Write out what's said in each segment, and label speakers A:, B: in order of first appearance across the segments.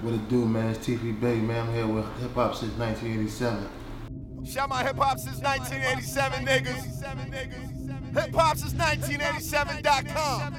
A: What it do, man? It's Teefy Bey, man. I'm here with hip hop since 1987.
B: Shout my hip hop since 1987, niggas. Hip hop since 1987.com.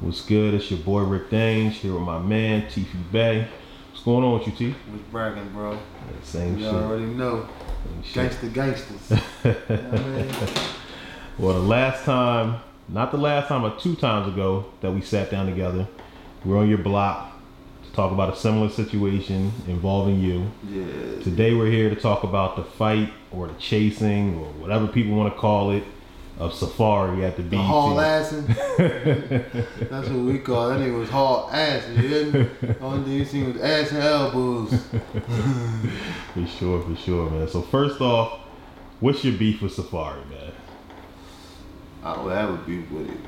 C: What's good? It's your boy Rick Dange here with my man Teefy Bey. What's going on with you, T?
A: What's bragging, bro?
C: Yeah, same
A: you
C: shit.
A: You already know. Gangsters. You know what I mean?
C: Well, the last time, not the last time, but 2 times ago that we sat down together, we were on your block to talk about a similar situation involving you.
A: Yeah.
C: Today we're here to talk about the fight or the chasing or whatever people want to call it of Safaree at the B.e.t.
A: The haul assing. That's what we call it. That nigga was haul ass, you hear me? Only thing you seen was ass and elbows.
C: For sure, man. So first off, what's your beef with Safaree, man?
A: I would have a beef with it.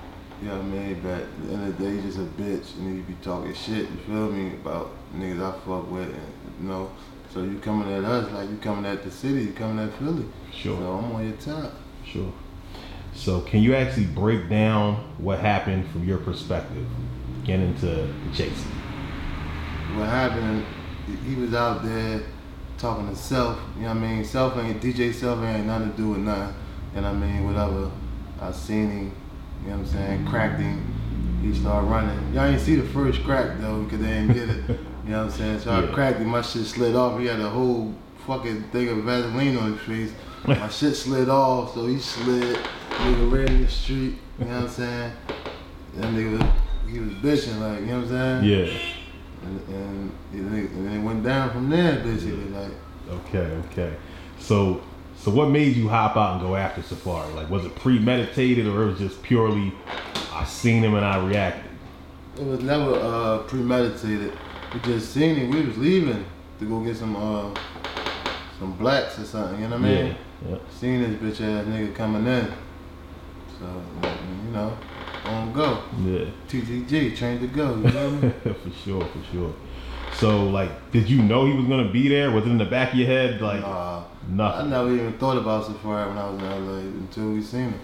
A: You know what I mean? But at the end of the day, he's just a bitch and he be talking shit, you feel me, about niggas I fuck with, and, you know. So you coming at us like you coming at the city, you coming at Philly.
C: Sure.
A: So I'm on your top.
C: Sure. So can you actually break down what happened from your perspective, getting into the chasing?
A: What happened, he was out there talking to Self, you know what I mean? DJ Self ain't nothing to do with nothing, you know what I mean? Whatever, I seen him, you know what I'm saying, cracked him, he started running. Y'all ain't see the first crack though, because they didn't get it, you know what I'm saying? So I cracked him, my shit slid off, he had a whole fucking thing of Vaseline on his face. My shit slid off, so he slid. Nigga ran in the street, you know what I'm saying? That nigga, he was bitching, like, you know what I'm saying?
C: Yeah.
A: And it went down from there, basically, like.
C: Okay. So what made you hop out and go after Safaree? Like, was it premeditated or it was just purely, I seen him and I reacted?
A: It was never premeditated. We just seen him. We was leaving to go get some blacks or something, you know what I mean?
C: Yeah.
A: Seen this bitch ass nigga coming in. So, you know, on go.
C: Yeah.
A: TTG, trained to go, you know what I mean?
C: For sure. So, like, did you know he was gonna be there? Was it in the back of your head, like, nothing?
A: I never even thought about Safaree when I was in LA until we seen him.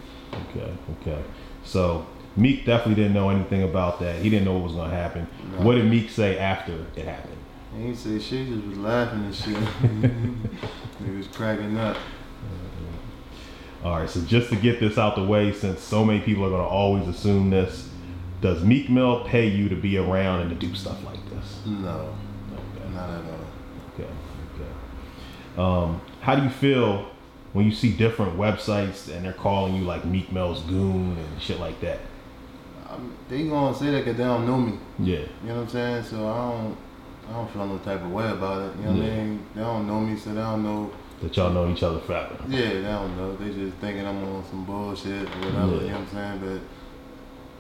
C: Okay. So, Meek definitely didn't know anything about that. He didn't know what was gonna happen. No. What did Meek say after it happened?
A: He didn't say shit, he just was laughing and shit. He was cracking up.
C: All right, so just to get this out the way, since so many people are going to always assume this, does Meek Mill pay you to be around and to do stuff like this?
A: No. Okay. Not at
C: all. Okay. How do you feel when you see different websites and they're calling you like Meek Mill's goon and shit like that?
A: They gonna say that because they don't know me.
C: Yeah.
A: You know what I'm saying? So I don't feel no type of way about it. You know what I mean? They don't know me, so they don't know
C: that y'all know each other forever.
A: Yeah, they don't know. They just thinking I'm on some bullshit or whatever, you know what I'm saying? But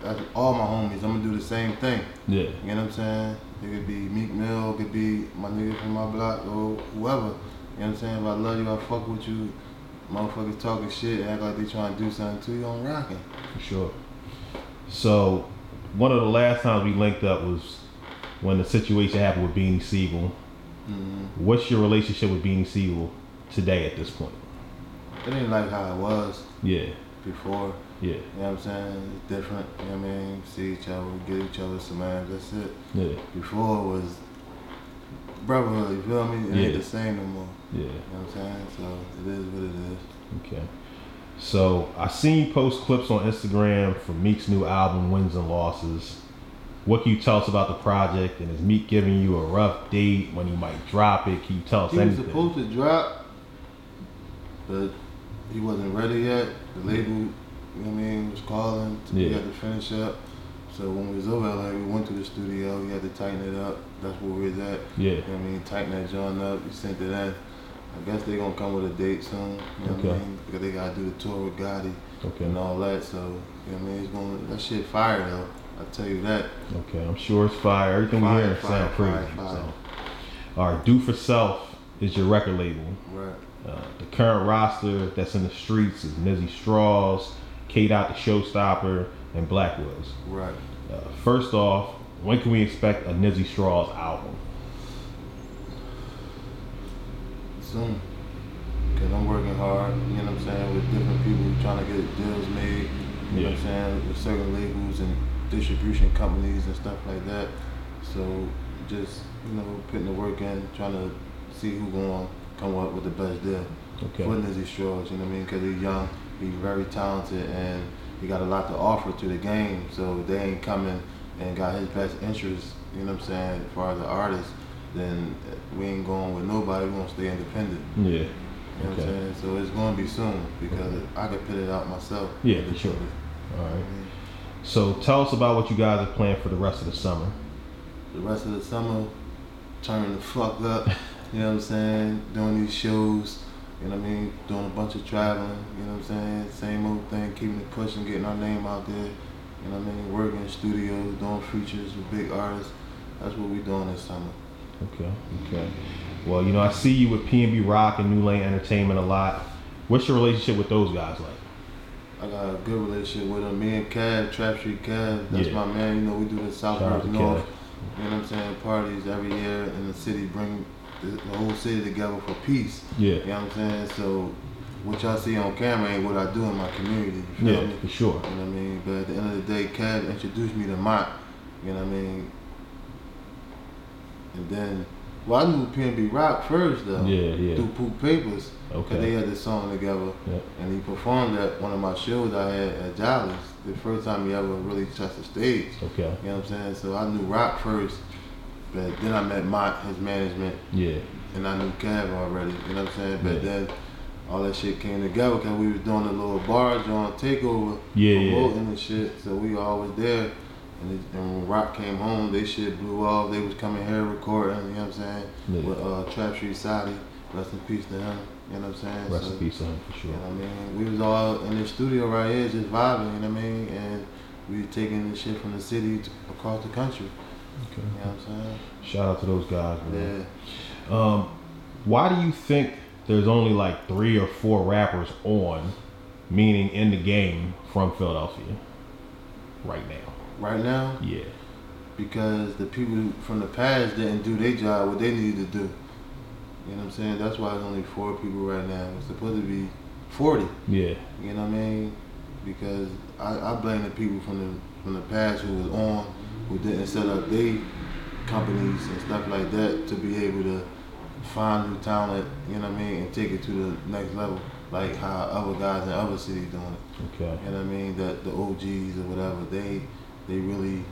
A: that's all my homies. I'm gonna do the same thing.
C: Yeah.
A: You know what I'm saying? It could be Meek Mill, it could be my nigga from my block or whoever. You know what I'm saying? If I love you, I fuck with you. Motherfuckers talking shit and act like they trying to do something to you, I'm rocking.
C: For sure. So, one of the last times we linked up was when the situation happened with Beanie Sigel. Mm-hmm. What's your relationship with Beanie Sigel today at this point?
A: It ain't like how it was before.
C: Yeah.
A: You know what I'm saying? It's different. You know what I mean? See each other, get each other some ass, that's it.
C: Yeah.
A: Before it was brotherhood, you feel me? It ain't the same no more.
C: Yeah.
A: You know what I'm saying? So it is what it is.
C: Okay. So I seen you post clips on Instagram for Meek's new album, Wins and Losses. What can you tell us about the project, and is Meek giving you a rough date when he might drop it? Can you tell us anything?
A: He was supposed to drop, but he wasn't ready yet. The label, you know what I mean, was calling. He had to finish up. So when we was over LA, we went to the studio. We had to tighten it up. That's where we was at.
C: Yeah.
A: You know what I mean? Tighten that joint up. We sent it in. I guess they gonna come with a date soon. You know what I mean? Because they gotta do the tour with Gotti and all that. So, you know what I mean? It's gonna, that shit fire though. I'll tell you that.
C: Okay, I'm sure it's fire. Everything we hear sounds crazy. So. All right, Do4Self is your record label.
A: Right.
C: The current roster that's in the streets is Mizzy Straws, K-Dot the Showstopper, and Blackwoods.
A: Right.
C: First off, when can we expect a Nizzy Straw's album?
A: Soon. Because I'm working hard, you know what I'm saying, with different people trying to get deals made, you know what I'm saying, with certain labels and distribution companies and stuff like that. So just, you know, putting the work in, trying to see who's going to come up with the best deal for Nizzy Straws, you know what I mean, because he's young, he's very talented, and he got a lot to offer to the game, so if they ain't coming and got his best interest, you know what I'm saying, as far as the artist, then we ain't going with nobody, we gonna stay independent.
C: Yeah.
A: You know what I'm saying? So it's gonna be soon, because I could put it out myself.
C: Yeah, for sure. All right. So tell us about what you guys are planning for the rest of the summer.
A: The rest of the summer, turning the fuck up, you know what I'm saying, doing these shows, you know what I mean, doing a bunch of traveling, you know what I'm saying, same old thing, keeping it pushing, getting our name out there, you know what I mean, working in studios, doing features with big artists. That's what we doing this summer.
C: Okay. Well, you know, I see you with P&B Rock and New Lane Entertainment a lot. What's your relationship with those guys like?
A: I got a good relationship with them. Me and Cav, Trap Street Cav, that's my man. You know, we do the South North. You know what I'm saying? Parties every year in the city, bring the whole city together for peace.
C: Yeah.
A: You know what I'm saying? So what y'all see on camera ain't what I do in my community. You feel me?
C: For sure.
A: You know what I mean? But at the end of the day, Cav introduced me to Mott. You know what I mean? And then, well, I knew P&B Rock first though.
C: Yeah.
A: Through Poop Papers.
C: Okay.
A: They had this song together.
C: Yep.
A: And he performed at one of my shows I had at Jolly's. The first time he ever really touched the stage.
C: Okay.
A: You know what I'm saying? So I knew Rock first. But then I met Mott, his management.
C: Yeah.
A: And I knew Cav already. You know what I'm saying? But then all that shit came together because we was doing a little bar on takeover. Promoting and shit. So we always there. And when Rock came home, they shit blew off. They was coming here recording, you know what I'm saying? With Trap Street Sadi, rest in peace to him, you know what I'm saying?
C: Rest in peace to him, for sure.
A: You know what I mean? We was all in the studio right here just vibing, you know what I mean? And we taking the shit from the city across the country. Okay. You know what I'm saying?
C: Shout out to those guys, man. Yeah. Why do you think there's only like 3 or 4 rappers on, meaning in the game, from Philadelphia right now?
A: Right now?
C: Yeah.
A: Because the people from the past didn't do their job, what they needed to do. You know what I'm saying? That's why there's only 4 people right now. It's supposed to be 40.
C: Yeah.
A: You know what I mean? Because I blame the people from the past who was on, who didn't set up their companies and stuff like that to be able to find new talent, you know what I mean, and take it to the next level. Like how other guys in other cities doing it.
C: Okay.
A: You know what I mean? The OGs or whatever, they really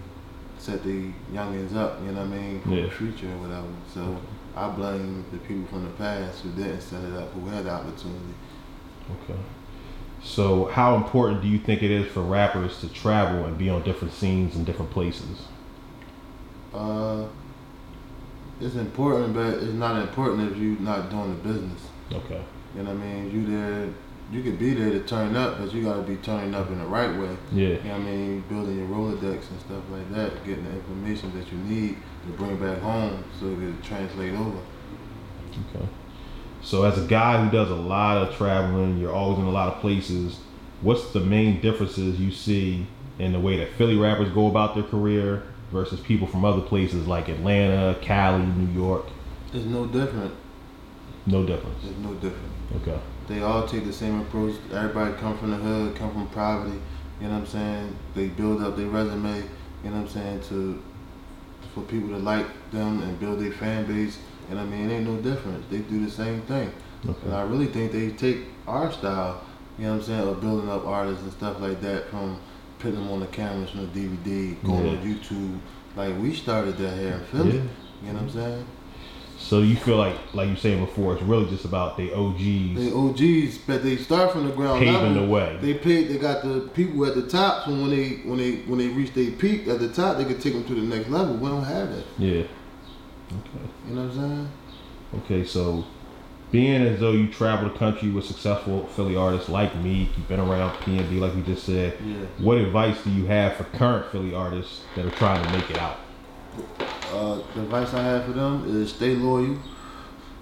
A: set the youngins up, you know what I mean, for the future or whatever. So I blame the people from the past who didn't set it up, who had the opportunity.
C: Okay. So how important do you think it is for rappers to travel and be on different scenes in different places?
A: It's important, but it's not important if you're not doing the business.
C: Okay.
A: You know what I mean? You could be there to turn up, but you gotta be turning up in the right way.
C: Yeah.
A: You know what I mean? Building your Rolodex and stuff like that, getting the information that you need to bring back home so it can translate over.
C: Okay. So as a guy who does a lot of traveling, you're always in a lot of places, what's the main differences you see in the way that Philly rappers go about their career versus people from other places like Atlanta, Cali, New York?
A: It's no different.
C: No difference?
A: It's no different.
C: Okay.
A: They all take the same approach. Everybody come from the hood, come from poverty, you know what I'm saying? They build up their resume, you know what I'm saying, for people to like them and build their fan base. And I mean, it ain't no difference. They do the same thing. Okay. And I really think they take our style, you know what I'm saying, of building up artists and stuff like that, from putting them on the cameras, from the DVD, going to YouTube. Like, we started that here in Philly, you know what I'm saying?
C: So you feel like you saying before, it's really just about the OGs.
A: The OGs, but they start from the ground
C: paving
A: level.
C: The way.
A: They got the people at the top, so when they reach their peak at the top, they can take them to the next level. We don't have that.
C: Yeah. Okay.
A: You know what I'm saying?
C: Okay, so being as though you travel the country with successful Philly artists like Meek, you've been around P&B like we just said.
A: Yeah.
C: What advice do you have for current Philly artists that are trying to make it out?
A: The advice I have for them is stay loyal,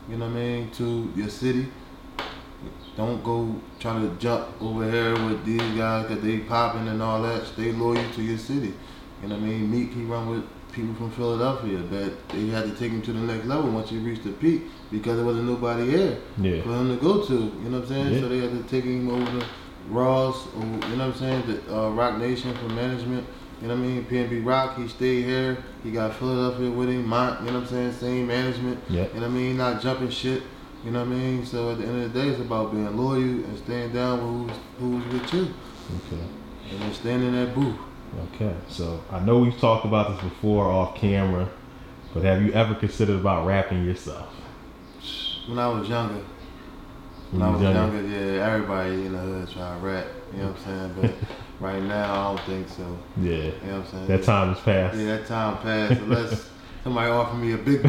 A: you know what I mean, to your city. Don't go trying to jump over here with these guys that they popping and all that. Stay loyal to your city. You know what I mean? Meek, he run with people from Philadelphia that they had to take him to the next level once he reached the peak because there wasn't nobody here for him to go to. You know what I'm saying?
C: Yeah.
A: So they had to take him over to Ross, or, you know what I'm saying? The Rock Nation for management. You know what I mean? PNB Rock, he stayed here. He got Philadelphia with him. Mont, you know what I'm saying? Same management.
C: Yep.
A: You know what I mean? Not jumping shit. You know what I mean? So at the end of the day, it's about being loyal and staying down with who's with you.
C: Okay.
A: And then staying in that booth.
C: Okay. So I know we've talked about this before off camera, but have you ever considered about rapping yourself?
A: When I was younger. When I was younger, yeah, everybody in the hood try to rap. You know what I'm saying? But right now, I don't think so.
C: Yeah.
A: You know what I'm saying?
C: That time has passed.
A: Yeah, that time passed. Unless somebody offer me a big.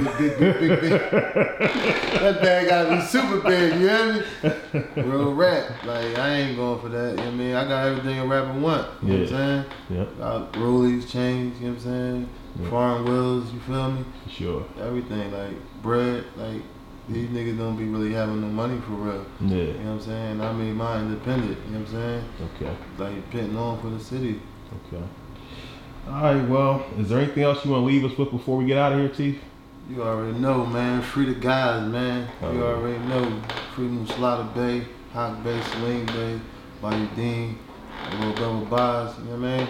A: That bag gotta be super big, you hear me? Real rap. Like, I ain't going for that, you know what I mean? I got everything a rapper want, you know what I'm saying?
C: Yep.
A: Got rollies, chains, you know what I'm saying?
C: Yep.
A: Foreign wheels, you feel me?
C: For sure.
A: Everything, like bread, like these niggas don't be really having no money for real.
C: Yeah.
A: You know what I'm saying? I made mine independent, you know what I'm saying?
C: Okay.
A: Like pitting on for the city.
C: Okay. All right, well, is there anything else you want to leave us with before we get out of here, Teef?
A: You already know, man. Free the guys, man. You already know. Free Muslata Bay, Hawk Bay, Saline Bay, Bayou Dean, little brother Boz, you know what I mean?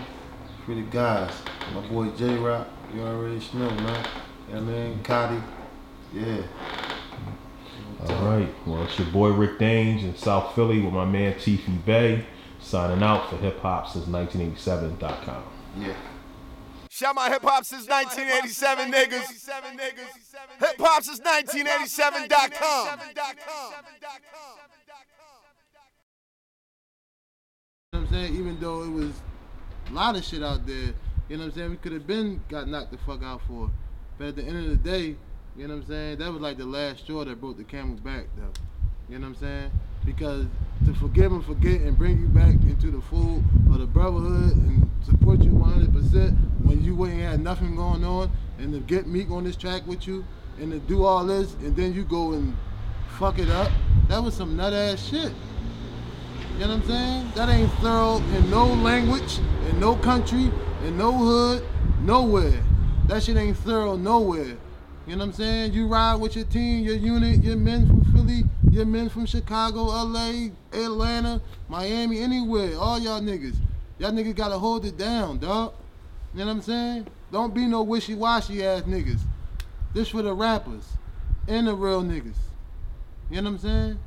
A: Free the guys. My boy J-Rock, you already know, man. You know what I mean? Cotty, yeah.
C: All right, well, it's your boy Rick Dange in South Philly with my man Teefy Bey, signing out for hiphopsince1987.com.
A: Yeah.
B: Shout my hip hop since 1987, niggas. Hip hop since 1987.com.
A: You know what I'm saying? Even though it was a lot of shit out there, you know what I'm saying? We could have been got knocked the fuck out for. But at the end of the day, you know what I'm saying? That was like the last straw that broke the camel back, though. You know what I'm saying? Because to forgive and forget and bring you back into the fold of the brotherhood and support you 100% when you ain't had nothing going on, and to get Meek on this track with you and to do all this and then you go and fuck it up, that was some nut ass shit. You know what I'm saying? That ain't thorough in no language, in no country, in no hood, nowhere. That shit ain't thorough nowhere. You know what I'm saying? You ride with your team, your unit, your men from Philly, your men from Chicago, LA, Atlanta, Miami, anywhere. All y'all niggas. Y'all niggas gotta hold it down, dog. You know what I'm saying? Don't be no wishy-washy ass niggas. This for the rappers and the real niggas. You know what I'm saying?